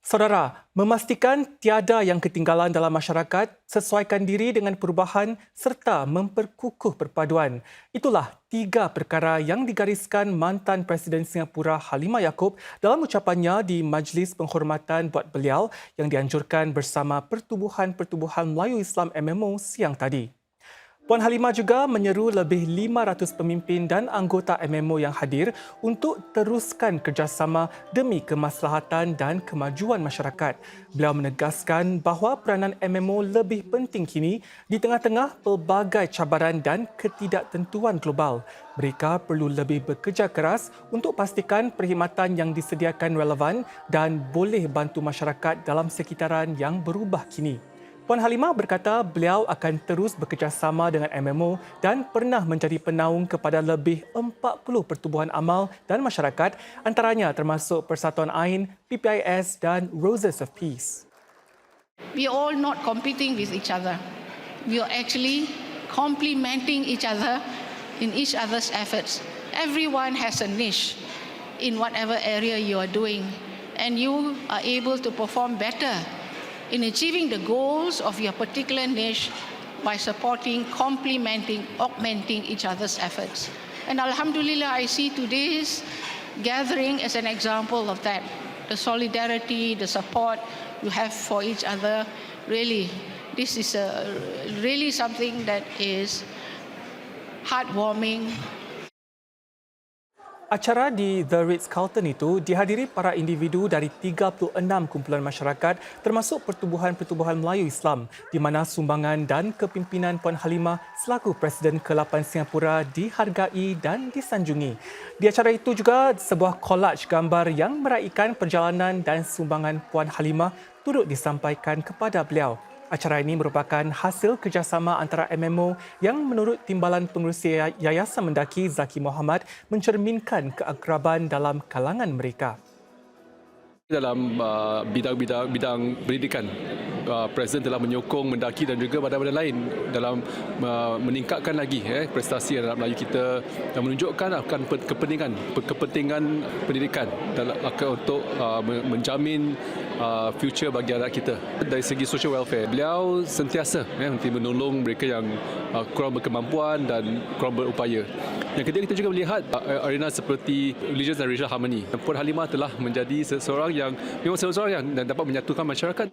Saudara, memastikan tiada yang ketinggalan dalam masyarakat, sesuaikan diri dengan perubahan serta memperkukuh perpaduan. Itulah 3 perkara yang digariskan mantan Presiden Singapura Halimah Yacob dalam ucapannya di Majlis Penghormatan buat beliau yang dianjurkan bersama Pertubuhan Melayu Islam MMO siang tadi. Puan Halimah juga menyeru lebih 500 pemimpin dan anggota MMO yang hadir untuk teruskan kerjasama demi kemaslahatan dan kemajuan masyarakat. Beliau menegaskan bahawa peranan MMO lebih penting kini di tengah-tengah pelbagai cabaran dan ketidaktentuan global. Mereka perlu lebih bekerja keras untuk pastikan perkhidmatan yang disediakan relevan dan boleh bantu masyarakat dalam sekitaran yang berubah kini. Puan Halimah berkata beliau akan terus bekerjasama dengan MMO dan pernah menjadi penaung kepada lebih 40 pertubuhan amal dan masyarakat, antaranya termasuk Persatuan Ain, PPIS dan Roses of Peace. We are all not competing with each other. We are actually complementing each other in each other's efforts. Everyone has a niche in whatever area you are doing, and you are able to perform better in achieving the goals of your particular niche by supporting, complementing, augmenting each other's efforts. And Alhamdulillah, I see today's gathering as an example of that. The solidarity, the support you have for each other, really, this is really something that is heartwarming. Acara di The Ritz-Carlton itu dihadiri para individu dari 36 kumpulan masyarakat termasuk Pertubuhan Melayu Islam di mana sumbangan dan kepimpinan Puan Halimah selaku Presiden ke-8 Singapura dihargai dan disanjungi. Di acara itu juga sebuah collage gambar yang meraikan perjalanan dan sumbangan Puan Halimah turut disampaikan kepada beliau. Acara ini merupakan hasil kerjasama antara MMO yang menurut Timbalan Pengerusi Yayasan Mendaki Zaki Mohamad mencerminkan keakraban dalam kalangan mereka. Dalam bidang pendidikan, Presiden telah menyokong Mendaki dan juga badan-badan lain dalam meningkatkan lagi prestasi anak Melayu kita dan menunjukkan akan kepentingan pendidikan untuk menjamin future bagi anak kita. Dari segi social welfare, beliau sentiasa menolong mereka yang kurang berkemampuan dan kurang berupaya. Yang ketiga, kita juga melihat arena seperti Religious and Racial Harmony. Puan Halimah telah menjadi seseorang yang dapat menyatukan masyarakat.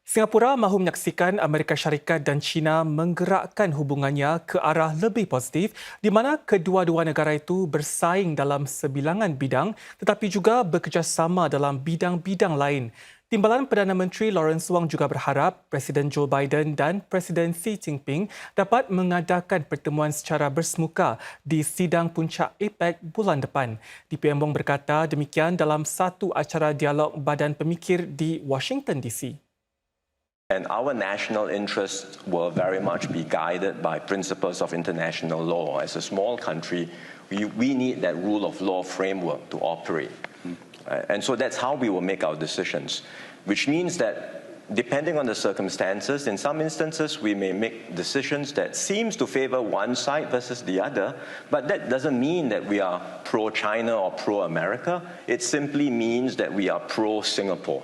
Singapura mahu menyaksikan Amerika Syarikat dan China menggerakkan hubungannya ke arah lebih positif di mana kedua-dua negara itu bersaing dalam sebilangan bidang tetapi juga bekerjasama dalam bidang-bidang lain. Timbalan Perdana Menteri Lawrence Wong juga berharap Presiden Joe Biden dan Presiden Xi Jinping dapat mengadakan pertemuan secara bersemuka di sidang puncak APEC bulan depan. DPM Wong berkata demikian dalam satu acara dialog Badan Pemikir di Washington DC. And our national interests will very much be guided by principles of international law. As a small country, we need that rule of law framework to operate. And so that's how we will make our decisions, which means that depending on the circumstances, in some instances we may make decisions that seems to favor one side versus the other, but that doesn't mean that we are pro-China or pro-America. It simply means that we are pro-Singapore.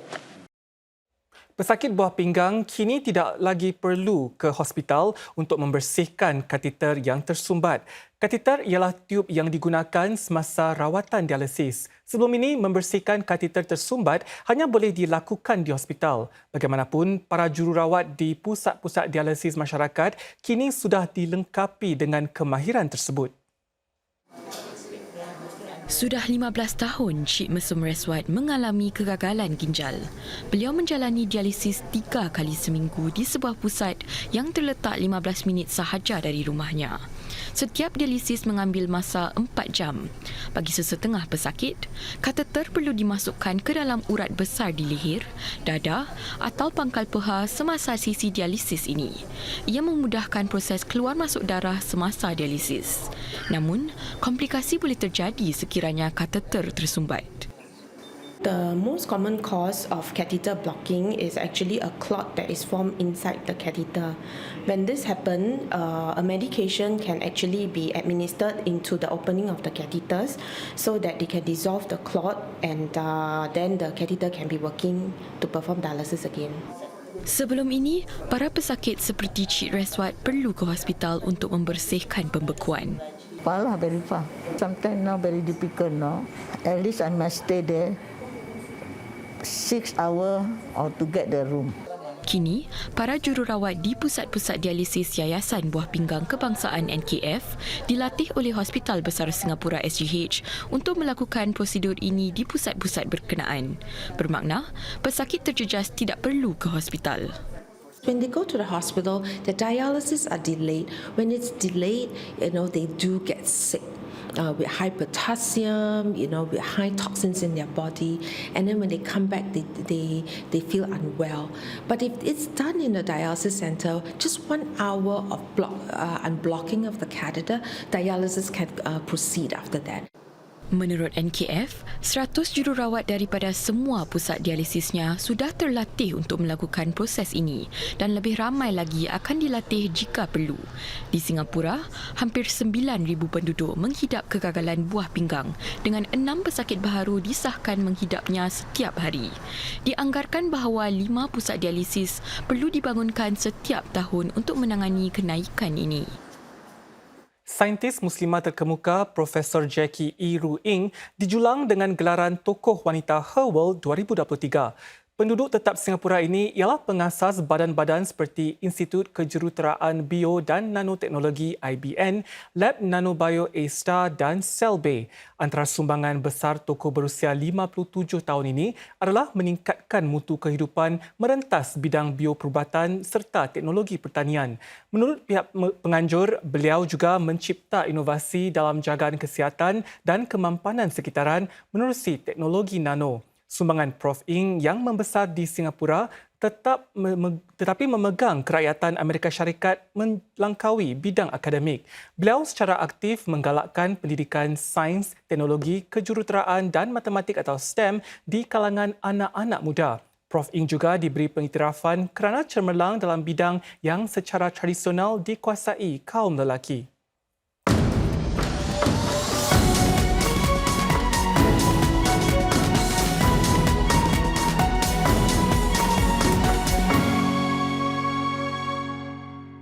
Pesakit buah pinggang kini tidak lagi perlu ke hospital untuk membersihkan kateter yang tersumbat. Kateter ialah tiub yang digunakan semasa rawatan dialisis. Sebelum ini, membersihkan kateter tersumbat hanya boleh dilakukan di hospital. Bagaimanapun, para jururawat di pusat-pusat dialisis masyarakat kini sudah dilengkapi dengan kemahiran tersebut. Sudah 15 tahun Cik Mesum Reswat mengalami kegagalan ginjal. Beliau menjalani dialisis 3 kali seminggu di sebuah pusat yang terletak 15 minit sahaja dari rumahnya. Setiap dialisis mengambil masa 4 jam. Bagi sesetengah pesakit, kateter perlu dimasukkan ke dalam urat besar di leher, dada atau pangkal peha semasa sesi dialisis ini. Ia memudahkan proses keluar masuk darah semasa dialisis. Namun, komplikasi boleh terjadi sekiranya kateter tersumbat. The most common cause of catheter blocking is actually a clot that is formed inside the catheter. When this happens, a medication can actually be administered into the opening of the catheters so that they can dissolve the clot and then the catheter can be working to perform dialysis again. Sebelum ini, para pesakit seperti Cik Reswat perlu ke hospital untuk membersihkan pembekuan. Far lah, very far. Sometimes now very difficult now. At least I must stay there 6 hours or to get the room. Kini, para jururawat di Pusat-Pusat Dialisis Yayasan Buah Pinggang Kebangsaan NKF dilatih oleh Hospital Besar Singapura SGH untuk melakukan prosedur ini di pusat-pusat berkenaan. Bermakna, pesakit terjejas tidak perlu ke hospital. When they go to the hospital, the dialysis are delayed. When it's delayed, they do get sick. With high potassium, with high toxins in their body, and then when they come back, they feel unwell. But if it's done in the dialysis center, just 1 hour of unblocking of the catheter, dialysis can proceed after that. Menurut NKF, 100 jururawat daripada semua pusat dialisisnya sudah terlatih untuk melakukan proses ini dan lebih ramai lagi akan dilatih jika perlu. Di Singapura, hampir 9,000 penduduk menghidap kegagalan buah pinggang dengan 6 pesakit baharu disahkan menghidapnya setiap hari. Dianggarkan bahawa 5 pusat dialisis perlu dibangunkan setiap tahun untuk menangani kenaikan ini. Saintis Muslimah terkemuka Profesor Jackie E. Ru Ing dijulang dengan gelaran Tokoh Wanita Her World 2023. Penduduk tetap Singapura ini ialah pengasas badan-badan seperti Institut Kejuruteraan Bio dan Nanoteknologi IBN, Lab Nanobio A-Star dan Cellbay. Antara sumbangan besar tokoh berusia 57 tahun ini adalah meningkatkan mutu kehidupan merentas bidang bioperubatan serta teknologi pertanian. Menurut pihak penganjur, beliau juga mencipta inovasi dalam jagaan kesihatan dan kemampanan sekitaran menerusi teknologi nano. Sumbangan Prof. Ing yang membesar di Singapura tetapi memegang kerakyatan Amerika Syarikat melangkaui bidang akademik. Beliau secara aktif menggalakkan pendidikan sains, teknologi, kejuruteraan dan matematik atau STEM di kalangan anak-anak muda. Prof. Ing juga diberi pengiktirafan kerana cemerlang dalam bidang yang secara tradisional dikuasai kaum lelaki.